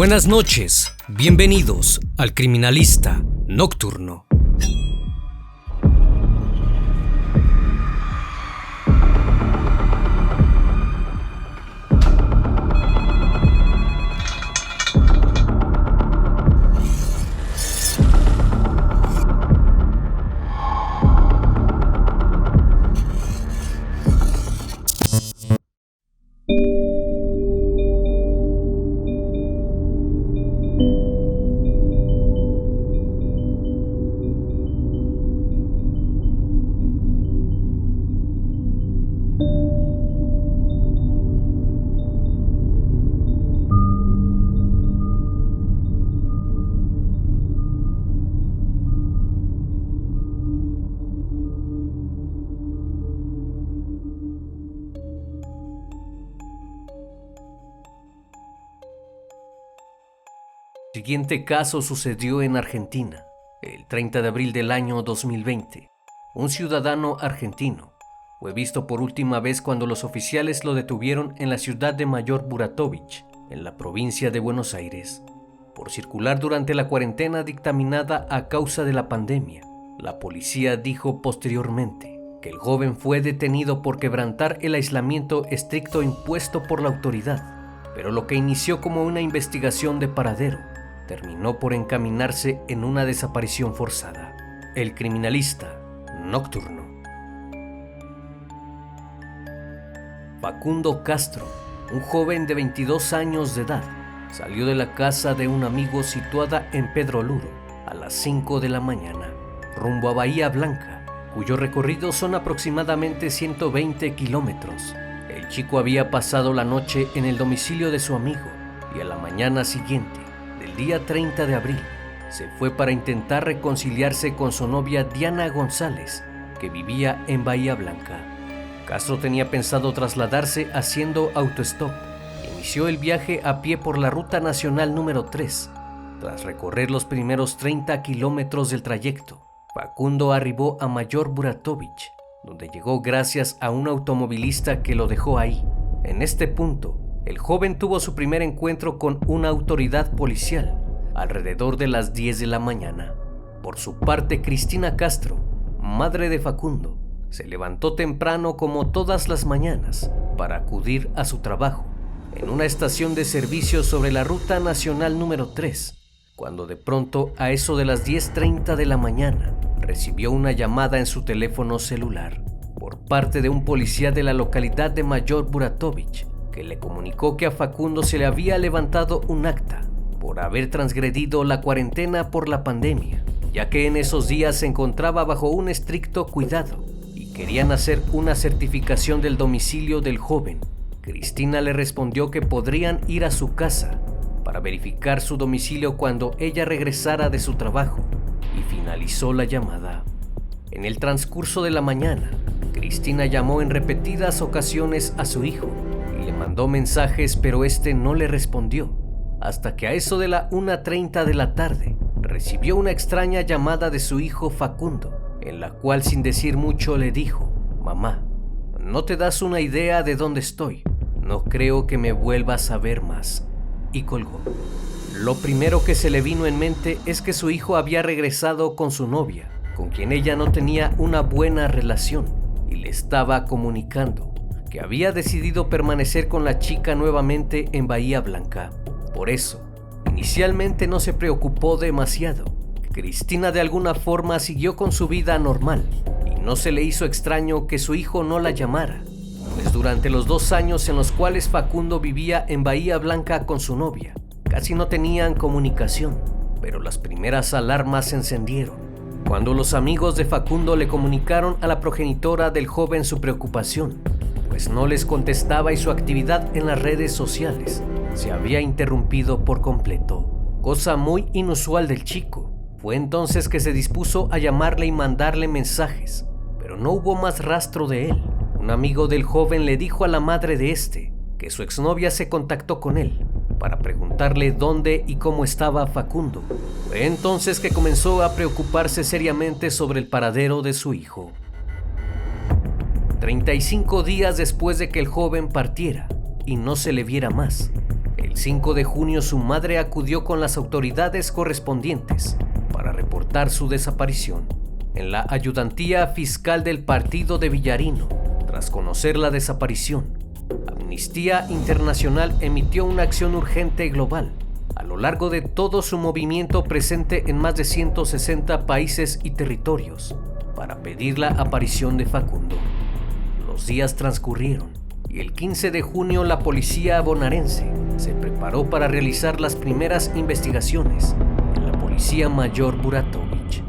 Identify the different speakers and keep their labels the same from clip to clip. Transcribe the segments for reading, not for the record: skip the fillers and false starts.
Speaker 1: Buenas noches, bienvenidos al Criminalista Nocturno. El siguiente caso sucedió en Argentina, el 30 de abril del año 2020. Un ciudadano argentino fue visto por última vez cuando los oficiales lo detuvieron en la ciudad de Mayor Buratovich, en la provincia de Buenos Aires, por circular durante la cuarentena dictaminada a causa de la pandemia. La policía dijo posteriormente que el joven fue detenido por quebrantar el aislamiento estricto impuesto por la autoridad, pero lo que inició como una investigación de paradero terminó por encaminarse en una desaparición forzada. El Criminalista Nocturno. Facundo Castro, un joven de 22 años de edad, salió de la casa de un amigo situada en Pedro Luro a las 5 de la mañana, rumbo a Bahía Blanca, cuyo recorrido son aproximadamente 120 kilómetros. El chico había pasado la noche en el domicilio de su amigo y a la mañana siguiente, el día 30 de abril, se fue para intentar reconciliarse con su novia Diana González, que vivía en Bahía Blanca. Castro tenía pensado trasladarse haciendo autostop. Inició el viaje a pie por la Ruta Nacional número 3. Tras recorrer los primeros 30 kilómetros del trayecto, Facundo arribó a Mayor Buratovich, donde llegó gracias a un automovilista que lo dejó ahí. En este punto, el joven tuvo su primer encuentro con una autoridad policial alrededor de las 10 de la mañana. Por su parte, Cristina Castro, madre de Facundo, se levantó temprano como todas las mañanas para acudir a su trabajo en una estación de servicio sobre la Ruta Nacional número 3, cuando de pronto, a eso de las 10:30 de la mañana, recibió una llamada en su teléfono celular por parte de un policía de la localidad de Mayor Buratovich, que le comunicó que a Facundo se le había levantado un acta por haber transgredido la cuarentena por la pandemia, ya que en esos días se encontraba bajo un estricto cuidado y querían hacer una certificación del domicilio del joven. Cristina le respondió que podrían ir a su casa para verificar su domicilio cuando ella regresara de su trabajo y finalizó la llamada. En el transcurso de la mañana, Cristina llamó en repetidas ocasiones a su hijo y le mandó mensajes, pero este no le respondió, hasta que a eso de la 1:30 de la tarde recibió una extraña llamada de su hijo Facundo, en la cual sin decir mucho le dijo: «Mamá, no te das una idea de dónde estoy, no creo que me vuelvas a ver más», y colgó. Lo primero que se le vino en mente es que su hijo había regresado con su novia, con quien ella no tenía una buena relación, y le estaba comunicando que había decidido permanecer con la chica nuevamente en Bahía Blanca. Por eso, inicialmente no se preocupó demasiado. Cristina de alguna forma siguió con su vida normal y no se le hizo extraño que su hijo no la llamara, pues durante los 2 años en los cuales Facundo vivía en Bahía Blanca con su novia, casi no tenían comunicación. Pero las primeras alarmas se encendieron cuando los amigos de Facundo le comunicaron a la progenitora del joven su preocupación, pues no les contestaba y su actividad en las redes sociales se había interrumpido por completo, cosa muy inusual del chico. Fue entonces que se dispuso a llamarle y mandarle mensajes, pero no hubo más rastro de él. Un amigo del joven le dijo a la madre de este que su exnovia se contactó con él para preguntarle dónde y cómo estaba Facundo. Fue entonces que comenzó a preocuparse seriamente sobre el paradero de su hijo. 35 días después de que el joven partiera y no se le viera más, el El 5 de junio su madre acudió con las autoridades correspondientes para reportar su desaparición. En la ayudantía fiscal del partido de Villarino, tras conocer la desaparición, Amnistía Internacional emitió una acción urgente global a lo largo de todo su movimiento presente en más de 160 países y territorios para pedir la aparición de Facundo. Los días transcurrieron y el 15 de junio la policía bonaerense se preparó para realizar las primeras investigaciones en la Policía Mayor Buratovich,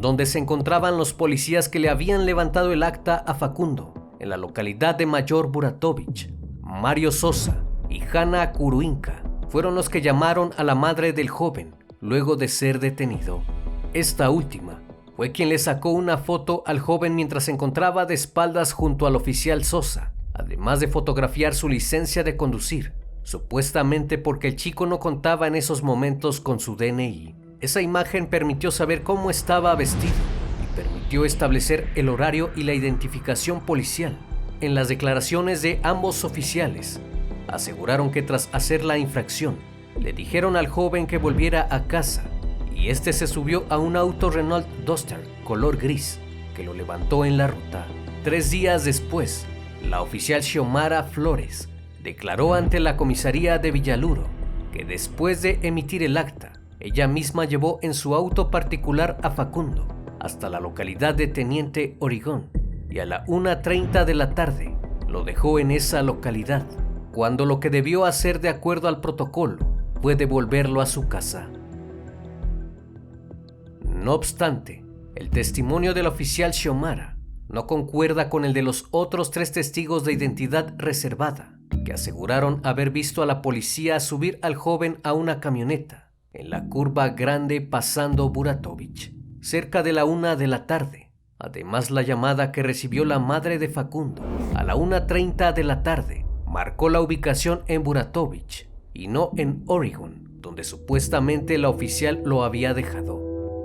Speaker 1: donde se encontraban los policías que le habían levantado el acta a Facundo en la localidad de Mayor Buratovich. Mario Sosa y Hanna Kuruinka fueron los que llamaron a la madre del joven luego de ser detenido. Esta última fue quien le sacó una foto al joven mientras se encontraba de espaldas junto al oficial Sosa, además de fotografiar su licencia de conducir, supuestamente porque el chico no contaba en esos momentos con su DNI. Esa imagen permitió saber cómo estaba vestido y permitió establecer el horario y la identificación policial. En las declaraciones de ambos oficiales, aseguraron que tras hacer la infracción, le dijeron al joven que volviera a casa y este se subió a un auto Renault Duster color gris que lo levantó en la ruta. 3 días después, la oficial Xiomara Flores declaró ante la comisaría de Villaluro que después de emitir el acta, ella misma llevó en su auto particular a Facundo hasta la localidad de Teniente Oregón y a la 1:30 de la tarde lo dejó en esa localidad, cuando lo que debió hacer de acuerdo al protocolo fue devolverlo a su casa. No obstante, el testimonio del oficial Xiomara no concuerda con el de los otros 3 testigos de identidad reservada, que aseguraron haber visto a la policía subir al joven a una camioneta en la curva grande pasando Buratovich, cerca de la 1 de la tarde. Además, la llamada que recibió la madre de Facundo a la 1:30 de la tarde marcó la ubicación en Buratovich y no en Oregon, donde supuestamente la oficial lo había dejado.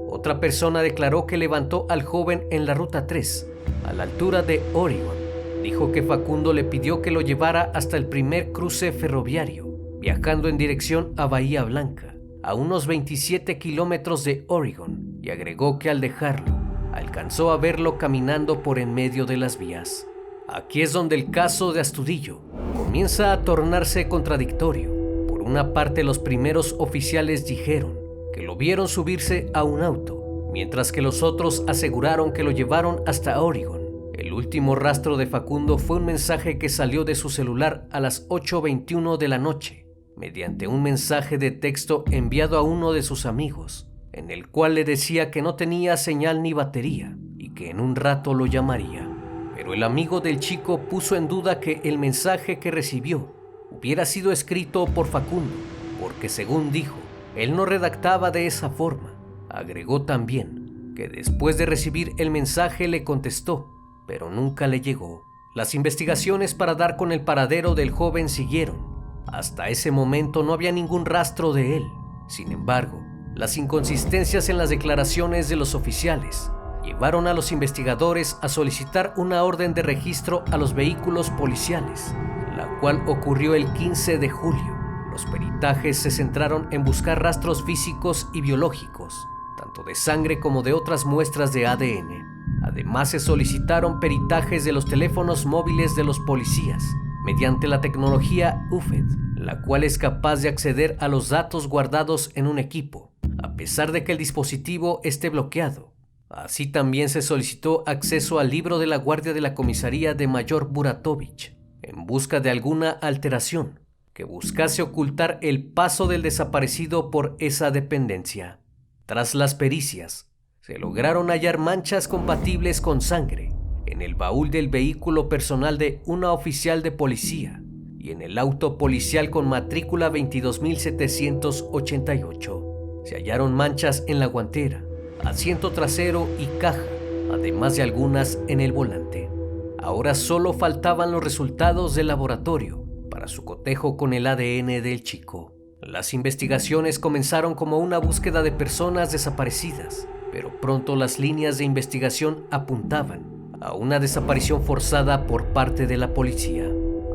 Speaker 1: Otra persona declaró que levantó al joven en la ruta 3, a la altura de Oregon. Dijo que Facundo le pidió que lo llevara hasta el primer cruce ferroviario, viajando en dirección a Bahía Blanca, a unos 27 kilómetros de Oregon, y agregó que al dejarlo, alcanzó a verlo caminando por en medio de las vías. Aquí es donde el caso de Astudillo comienza a tornarse contradictorio. Por una parte, los primeros oficiales dijeron que lo vieron subirse a un auto, mientras que los otros aseguraron que lo llevaron hasta Oregon. El último rastro de Facundo fue un mensaje que salió de su celular a las 8:21 de la noche, mediante un mensaje de texto enviado a uno de sus amigos, en el cual le decía que no tenía señal ni batería y que en un rato lo llamaría. Pero el amigo del chico puso en duda que el mensaje que recibió hubiera sido escrito por Facundo, porque según dijo, él no redactaba de esa forma. Agregó también que después de recibir el mensaje le contestó, pero nunca le llegó. Las investigaciones para dar con el paradero del joven siguieron. Hasta ese momento no había ningún rastro de él. Sin embargo, las inconsistencias en las declaraciones de los oficiales llevaron a los investigadores a solicitar una orden de registro a los vehículos policiales, la cual ocurrió el 15 de julio. Los peritajes se centraron en buscar rastros físicos y biológicos, tanto de sangre como de otras muestras de ADN. Además, se solicitaron peritajes de los teléfonos móviles de los policías, mediante la tecnología UFED, la cual es capaz de acceder a los datos guardados en un equipo, a pesar de que el dispositivo esté bloqueado. Así también se solicitó acceso al libro de la guardia de la comisaría de Mayor Buratovich, en busca de alguna alteración que buscase ocultar el paso del desaparecido por esa dependencia. Tras las pericias, se lograron hallar manchas compatibles con sangre en el baúl del vehículo personal de una oficial de policía y en el auto policial con matrícula 22.788. Se hallaron manchas en la guantera, asiento trasero y caja, además de algunas en el volante. Ahora solo faltaban los resultados del laboratorio para su cotejo con el ADN del chico. Las investigaciones comenzaron como una búsqueda de personas desaparecidas, pero pronto las líneas de investigación apuntaban a una desaparición forzada por parte de la policía.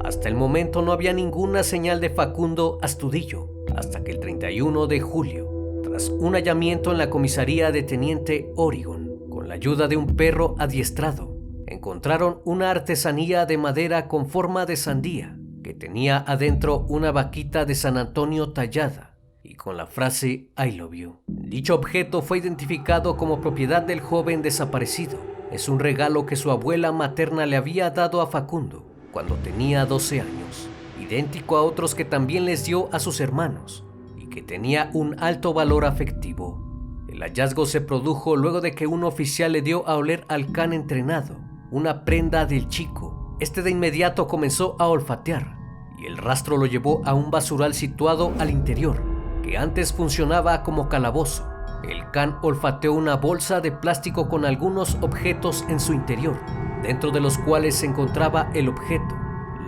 Speaker 1: Hasta el momento no había ninguna señal de Facundo Astudillo, hasta que el 31 de julio, tras un hallamiento en la comisaría de Teniente Oregon, con la ayuda de un perro adiestrado, encontraron una artesanía de madera con forma de sandía, que tenía adentro una vaquita de San Antonio tallada y con la frase I love you. Dicho objeto fue identificado como propiedad del joven desaparecido. Es un regalo que su abuela materna le había dado a Facundo cuando tenía 12 años, idéntico a otros que también les dio a sus hermanos y que tenía un alto valor afectivo. El hallazgo se produjo luego de que un oficial le dio a oler al can entrenado una prenda del chico. Este de inmediato comenzó a olfatear y el rastro lo llevó a un basural situado al interior, que antes funcionaba como calabozo. El can olfateó una bolsa de plástico con algunos objetos en su interior, dentro de los cuales se encontraba el objeto.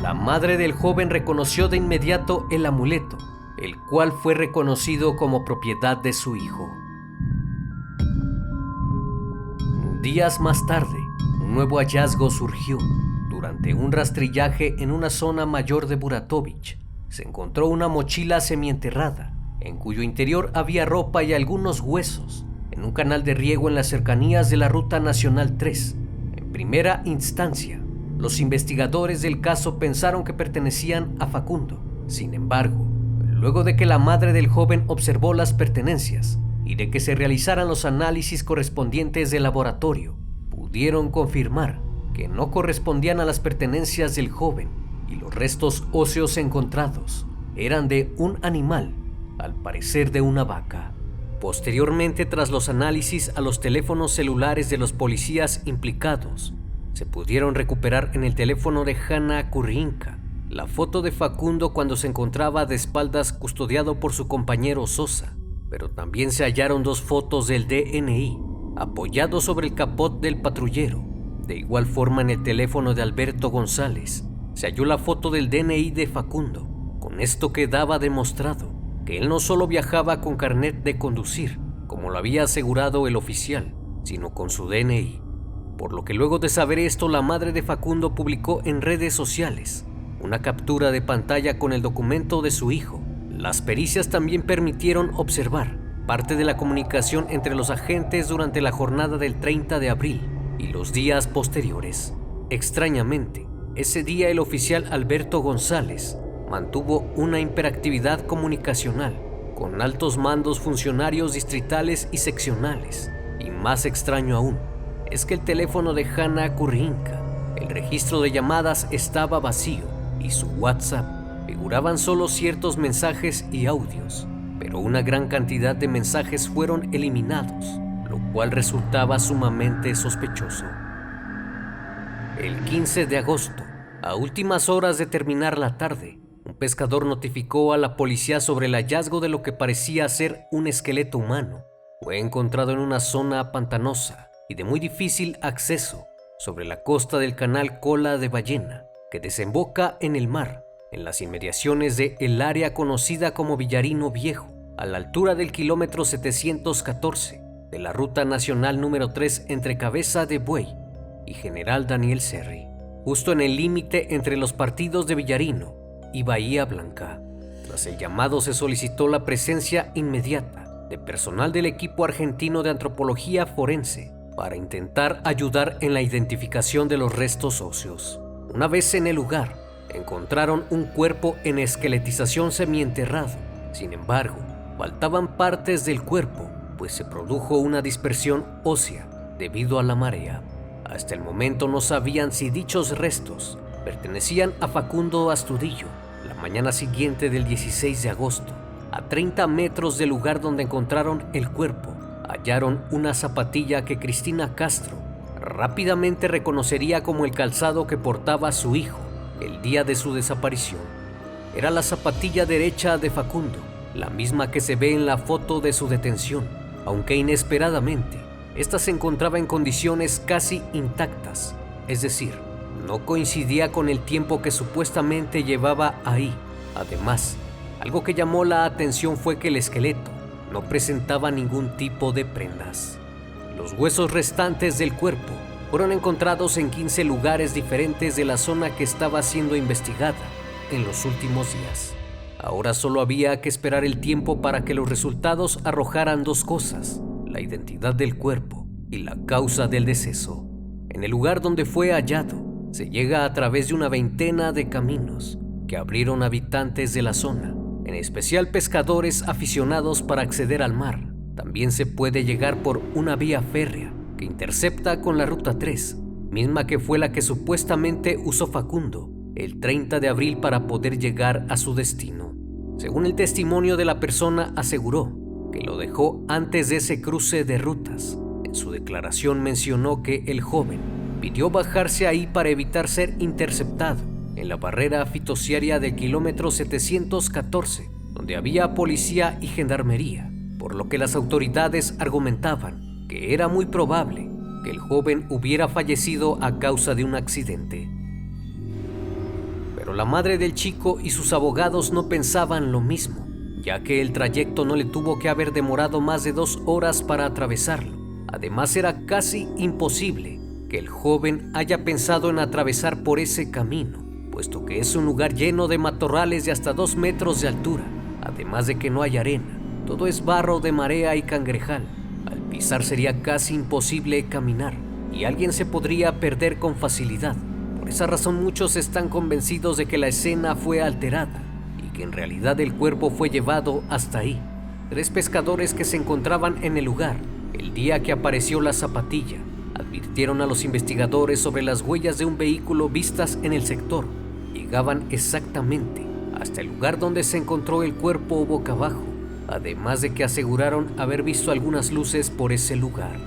Speaker 1: La madre del joven reconoció de inmediato el amuleto, el cual fue reconocido como propiedad de su hijo. Días más tarde, un nuevo hallazgo surgió. Durante un rastrillaje en una zona mayor de Buratovich, se encontró una mochila semienterrada, en cuyo interior había ropa y algunos huesos, en un canal de riego en las cercanías de la Ruta Nacional 3. En primera instancia, los investigadores del caso pensaron que pertenecían a Facundo. Sin embargo, luego de que la madre del joven observó las pertenencias y de que se realizaran los análisis correspondientes del laboratorio, pudieron confirmar que no correspondían a las pertenencias del joven y los restos óseos encontrados eran de un animal, al parecer de una vaca. Posteriormente, tras los análisis a los teléfonos celulares de los policías implicados, se pudieron recuperar en el teléfono de Hanna Kurrinka la foto de Facundo cuando se encontraba de espaldas custodiado por su compañero Sosa, pero también se hallaron 2 fotos del DNI apoyados sobre el capot del patrullero. De igual forma, en el teléfono de Alberto González se halló la foto del DNI de Facundo. Con esto quedaba demostrado que él no solo viajaba con carnet de conducir, como lo había asegurado el oficial, sino con su DNI. Por lo que luego de saber esto, la madre de Facundo publicó en redes sociales una captura de pantalla con el documento de su hijo. Las pericias también permitieron observar parte de la comunicación entre los agentes durante la jornada del 30 de abril y los días posteriores. Extrañamente, ese día el oficial Alberto González mantuvo una hiperactividad comunicacional con altos mandos funcionarios distritales y seccionales. Y más extraño aún, es que el teléfono de Hanna Kurrinka, el registro de llamadas estaba vacío y su WhatsApp figuraban solo ciertos mensajes y audios, pero una gran cantidad de mensajes fueron eliminados, lo cual resultaba sumamente sospechoso. El 15 de agosto, a últimas horas de terminar la tarde, un pescador notificó a la policía sobre el hallazgo de lo que parecía ser un esqueleto humano. Fue encontrado en una zona pantanosa y de muy difícil acceso sobre la costa del canal Cola de Ballena, que desemboca en el mar, en las inmediaciones de el área conocida como Villarino Viejo, a la altura del kilómetro 714 de la Ruta Nacional número 3 entre Cabeza de Buey y General Daniel Cerri, justo en el límite entre los partidos de Villarino y Bahía Blanca. Tras el llamado se solicitó la presencia inmediata de personal del equipo argentino de antropología forense para intentar ayudar en la identificación de los restos óseos. Una vez en el lugar, encontraron un cuerpo en esqueletización semienterrado. Sin embargo, faltaban partes del cuerpo, pues se produjo una dispersión ósea debido a la marea. Hasta el momento no sabían si dichos restos pertenecían a Facundo Astudillo. La mañana siguiente del 16 de agosto, a 30 metros del lugar donde encontraron el cuerpo, hallaron una zapatilla que Cristina Castro rápidamente reconocería como el calzado que portaba su hijo el día de su desaparición. Era la zapatilla derecha de Facundo, la misma que se ve en la foto de su detención, aunque inesperadamente, esta se encontraba en condiciones casi intactas, es decir, no coincidía con el tiempo que supuestamente llevaba ahí. Además, algo que llamó la atención fue que el esqueleto no presentaba ningún tipo de prendas. Los huesos restantes del cuerpo fueron encontrados en 15 lugares diferentes de la zona que estaba siendo investigada en los últimos días. Ahora solo había que esperar el tiempo para que los resultados arrojaran dos cosas: la identidad del cuerpo y la causa del deceso. En el lugar donde fue hallado, se llega a través de una veintena de caminos que abrieron habitantes de la zona, en especial pescadores aficionados para acceder al mar. También se puede llegar por una vía férrea que intercepta con la Ruta 3, misma que fue la que supuestamente usó Facundo el 30 de abril para poder llegar a su destino. Según el testimonio de la persona, aseguró que lo dejó antes de ese cruce de rutas. En su declaración mencionó que el joven pidió bajarse ahí para evitar ser interceptado en la barrera fitosiaria del kilómetro 714, donde había policía y gendarmería, por lo que las autoridades argumentaban que era muy probable que el joven hubiera fallecido a causa de un accidente. Pero la madre del chico y sus abogados no pensaban lo mismo, ya que el trayecto no le tuvo que haber demorado más de 2 horas para atravesarlo. Además, era casi imposible que el joven haya pensado en atravesar por ese camino, puesto que es un lugar lleno de matorrales de hasta 2 metros de altura, además de que no hay arena. Todo es barro de marea y cangrejal. Al pisar sería casi imposible caminar y alguien se podría perder con facilidad. Por esa razón muchos están convencidos de que la escena fue alterada y que en realidad el cuerpo fue llevado hasta ahí. 3 pescadores que se encontraban en el lugar el día que apareció la zapatilla advirtieron a los investigadores sobre las huellas de un vehículo vistas en el sector. Llegaban exactamente hasta el lugar donde se encontró el cuerpo boca abajo, además de que aseguraron haber visto algunas luces por ese lugar.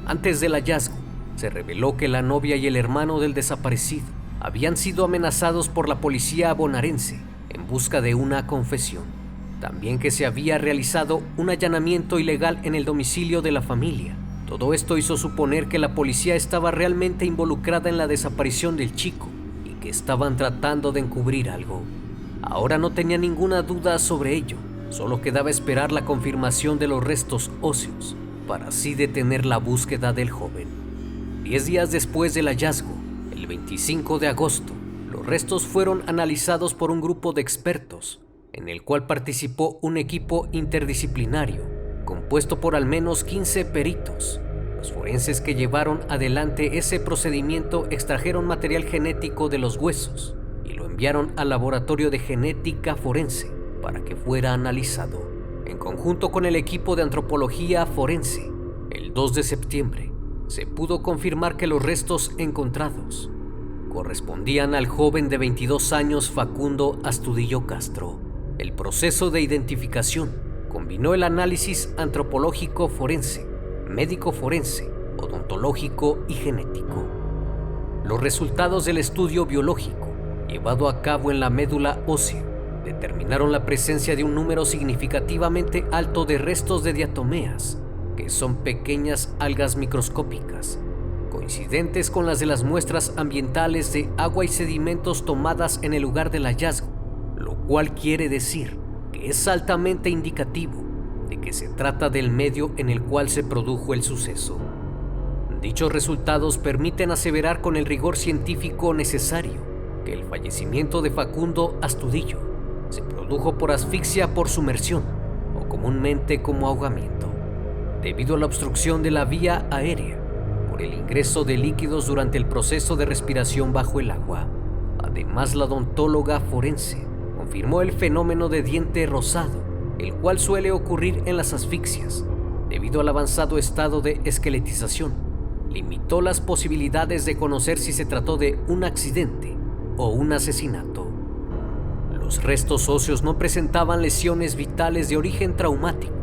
Speaker 1: Antes del hallazgo, se reveló que la novia y el hermano del desaparecido habían sido amenazados por la policía bonaerense en busca de una confesión. También que se había realizado un allanamiento ilegal en el domicilio de la familia. Todo esto hizo suponer que la policía estaba realmente involucrada en la desaparición del chico y que estaban tratando de encubrir algo. Ahora no tenía ninguna duda sobre ello, solo quedaba esperar la confirmación de los restos óseos para así detener la búsqueda del joven. 10 días después del hallazgo, el 25 de agosto, los restos fueron analizados por un grupo de expertos, en el cual participó un equipo interdisciplinario compuesto por al menos 15 peritos. Los forenses que llevaron adelante ese procedimiento extrajeron material genético de los huesos y lo enviaron al laboratorio de genética forense para que fuera analizado. En conjunto con el equipo de antropología forense, el 2 de septiembre, se pudo confirmar que los restos encontrados correspondían al joven de 22 años Facundo Astudillo Castro. El proceso de identificación combinó el análisis antropológico forense, médico forense, odontológico y genético. Los resultados del estudio biológico, llevado a cabo en la médula ósea, determinaron la presencia de un número significativamente alto de restos de diatomeas, que son pequeñas algas microscópicas, coincidentes con las de las muestras ambientales de agua y sedimentos tomadas en el lugar del hallazgo, lo cual quiere decir que es altamente indicativo de que se trata del medio en el cual se produjo el suceso. Dichos resultados permiten aseverar con el rigor científico necesario que el fallecimiento de Facundo Astudillo se produjo por asfixia por sumersión o comúnmente como ahogamiento, debido a la obstrucción de la vía aérea por el ingreso de líquidos durante el proceso de respiración bajo el agua. Además, la odontóloga forense confirmó el fenómeno de diente rosado, el cual suele ocurrir en las asfixias, debido al avanzado estado de esqueletización. Limitó las posibilidades de conocer si se trató de un accidente o un asesinato. Los restos óseos no presentaban lesiones vitales de origen traumático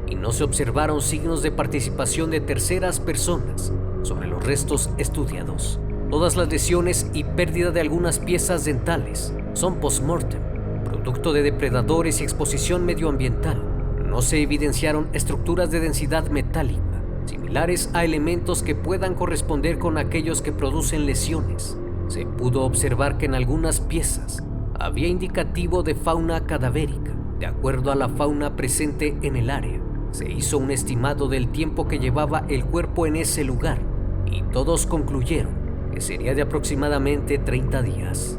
Speaker 1: y no se observaron signos de participación de terceras personas sobre los restos estudiados. Todas las lesiones y pérdida de algunas piezas dentales son post-mortem, producto de depredadores y exposición medioambiental. No se evidenciaron estructuras de densidad metálica similares a elementos que puedan corresponder con aquellos que producen lesiones. Se pudo observar que en algunas piezas había indicativo de fauna cadavérica. De acuerdo a la fauna presente en el área, se hizo un estimado del tiempo que llevaba el cuerpo en ese lugar y todos concluyeron que sería de aproximadamente 30 días.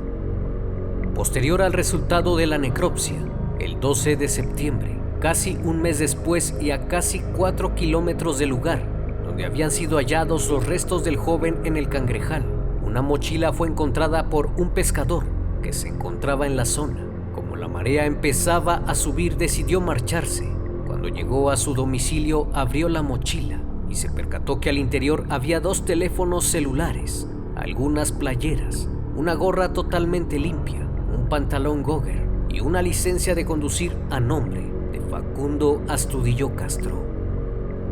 Speaker 1: Posterior al resultado de la necropsia, el 12 de septiembre, casi un mes después y a casi 4 kilómetros del lugar donde habían sido hallados los restos del joven en el Cangrejal, una mochila fue encontrada por un pescador que se encontraba en la zona. Como la marea empezaba a subir, decidió marcharse. Cuando llegó a su domicilio, abrió la mochila y se percató que al interior había 2 teléfonos celulares, algunas playeras, una gorra totalmente limpia, un pantalón Gogger y una licencia de conducir a nombre de Facundo Astudillo Castro.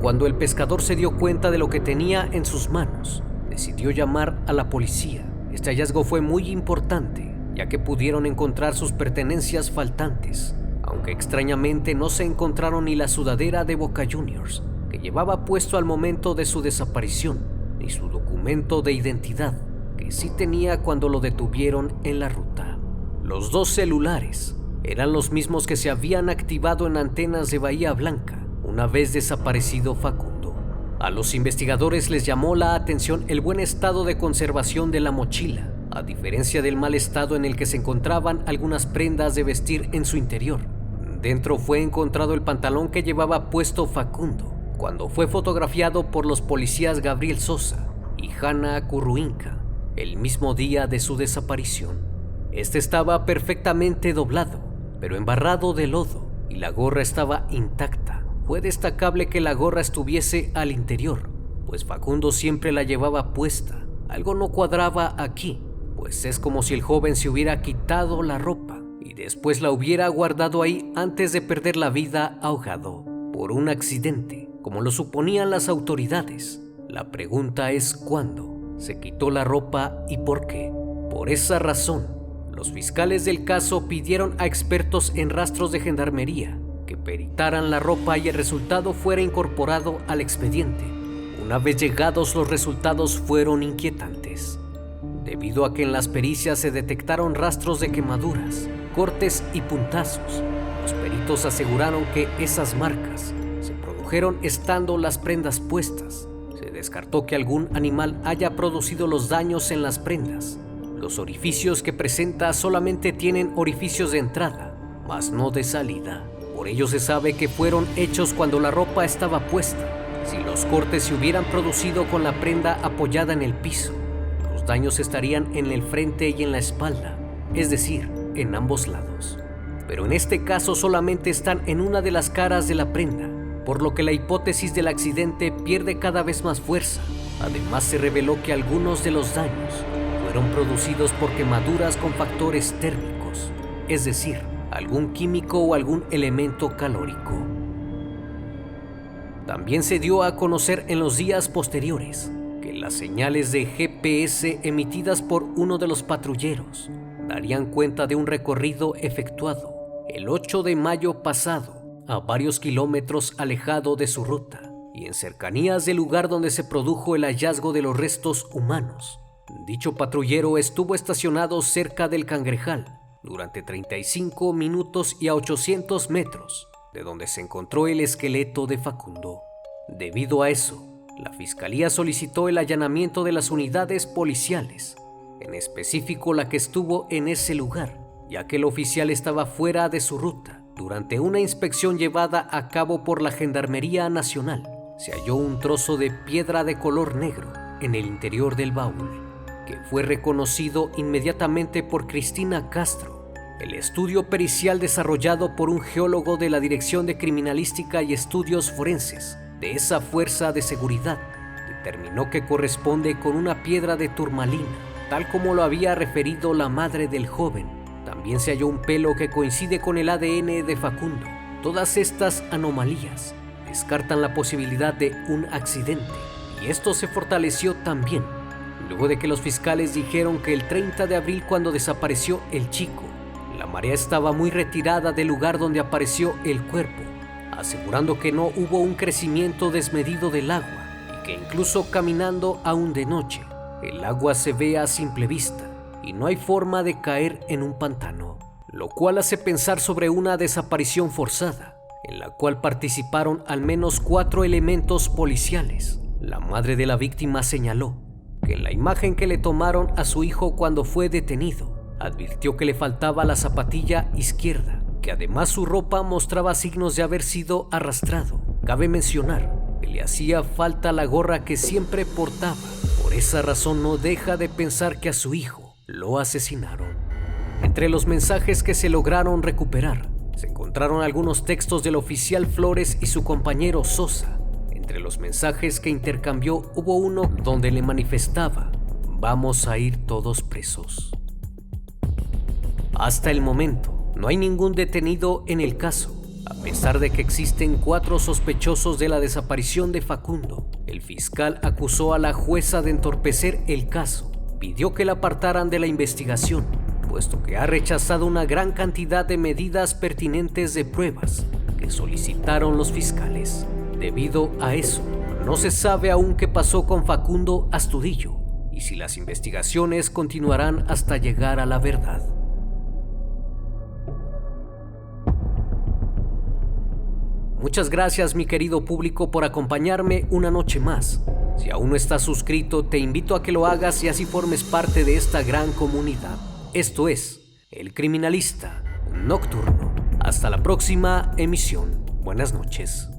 Speaker 1: Cuando el pescador se dio cuenta de lo que tenía en sus manos, decidió llamar a la policía. Este hallazgo fue muy importante, ya que pudieron encontrar sus pertenencias faltantes, aunque extrañamente no se encontraron ni la sudadera de Boca Juniors que llevaba puesto al momento de su desaparición, ni su documento de identidad, que sí tenía cuando lo detuvieron en la ruta. Los 2 celulares eran los mismos que se habían activado en antenas de Bahía Blanca una vez desaparecido Facundo. A los investigadores les llamó la atención el buen estado de conservación de la mochila, a diferencia del mal estado en el que se encontraban algunas prendas de vestir en su interior. Dentro fue encontrado el pantalón que llevaba puesto Facundo cuando fue fotografiado por los policías Gabriel Sosa y Hanna Curruinca el mismo día de su desaparición. Este estaba perfectamente doblado, pero embarrado de lodo, y la gorra estaba intacta. Fue destacable que la gorra estuviese al interior, pues Facundo siempre la llevaba puesta. Algo no cuadraba aquí, pues es como si el joven se hubiera quitado la ropa y después la hubiera guardado ahí antes de perder la vida ahogado por un accidente, como lo suponían las autoridades. La pregunta es ¿cuándo se quitó la ropa y por qué? Por esa razón, los fiscales del caso pidieron a expertos en rastros de gendarmería que peritaran la ropa y el resultado fuera incorporado al expediente. Una vez llegados, los resultados fueron inquietantes, debido a que en las pericias se detectaron rastros de quemaduras, cortes y puntazos. Los peritos aseguraron que esas marcas se produjeron estando las prendas puestas. Se descartó que algún animal haya producido los daños en las prendas. Los orificios que presenta solamente tienen orificios de entrada, mas no de salida. Por ello se sabe que fueron hechos cuando la ropa estaba puesta. Si los cortes se hubieran producido con la prenda apoyada en el piso, los daños estarían en el frente y en la espalda, es decir, en ambos lados. Pero en este caso solamente están en una de las caras de la prenda, por lo que la hipótesis del accidente pierde cada vez más fuerza. Además, se reveló que algunos de los daños fueron producidos por quemaduras con factores térmicos, es decir, algún químico o algún elemento calórico. También se dio a conocer en los días posteriores que las señales de GPS emitidas por uno de los patrulleros darían cuenta de un recorrido efectuado el 8 de mayo pasado a varios kilómetros alejado de su ruta y en cercanías del lugar donde se produjo el hallazgo de los restos humanos. Dicho patrullero estuvo estacionado cerca del Cangrejal durante 35 minutos y a 800 metros de donde se encontró el esqueleto de Facundo. Debido a eso, la Fiscalía solicitó el allanamiento de las unidades policiales, en específico la que estuvo en ese lugar, ya que el oficial estaba fuera de su ruta. Durante una inspección llevada a cabo por la Gendarmería Nacional, se halló un trozo de piedra de color negro en el interior del baúl, que fue reconocido inmediatamente por Cristina Castro. El estudio pericial desarrollado por un geólogo de la Dirección de Criminalística y Estudios Forenses de esa fuerza de seguridad determinó que corresponde con una piedra de turmalina, tal como lo había referido la madre del joven. También se halló un pelo que coincide con el ADN de Facundo. Todas estas anomalías descartan la posibilidad de un accidente, y esto se fortaleció también luego de que los fiscales dijeron que el 30 de abril, cuando desapareció el chico, la marea estaba muy retirada del lugar donde apareció el cuerpo, asegurando que no hubo un crecimiento desmedido del agua y que incluso caminando aún de noche, el agua se ve a simple vista y no hay forma de caer en un pantano, lo cual hace pensar sobre una desaparición forzada, en la cual participaron al menos 4 elementos policiales. La madre de la víctima señaló que en la imagen que le tomaron a su hijo cuando fue detenido, advirtió que le faltaba la zapatilla izquierda, que además su ropa mostraba signos de haber sido arrastrado. Cabe mencionar que le hacía falta la gorra que siempre portaba. Por esa razón no deja de pensar que a su hijo lo asesinaron. Entre los mensajes que se lograron recuperar, se encontraron algunos textos del oficial Flores y su compañero Sosa. Entre los mensajes que intercambió hubo uno donde le manifestaba: vamos a ir todos presos. Hasta el momento, no hay ningún detenido en el caso. A pesar de que existen 4 sospechosos de la desaparición de Facundo, el fiscal acusó a la jueza de entorpecer el caso. Pidió que la apartaran de la investigación, puesto que ha rechazado una gran cantidad de medidas pertinentes de pruebas que solicitaron los fiscales. Debido a eso, no se sabe aún qué pasó con Facundo Astudillo y si las investigaciones continuarán hasta llegar a la verdad. Muchas gracias, mi querido público, por acompañarme una noche más. Si aún no estás suscrito, te invito a que lo hagas y así formes parte de esta gran comunidad. Esto es El Criminalista Nocturno. Hasta la próxima emisión. Buenas noches.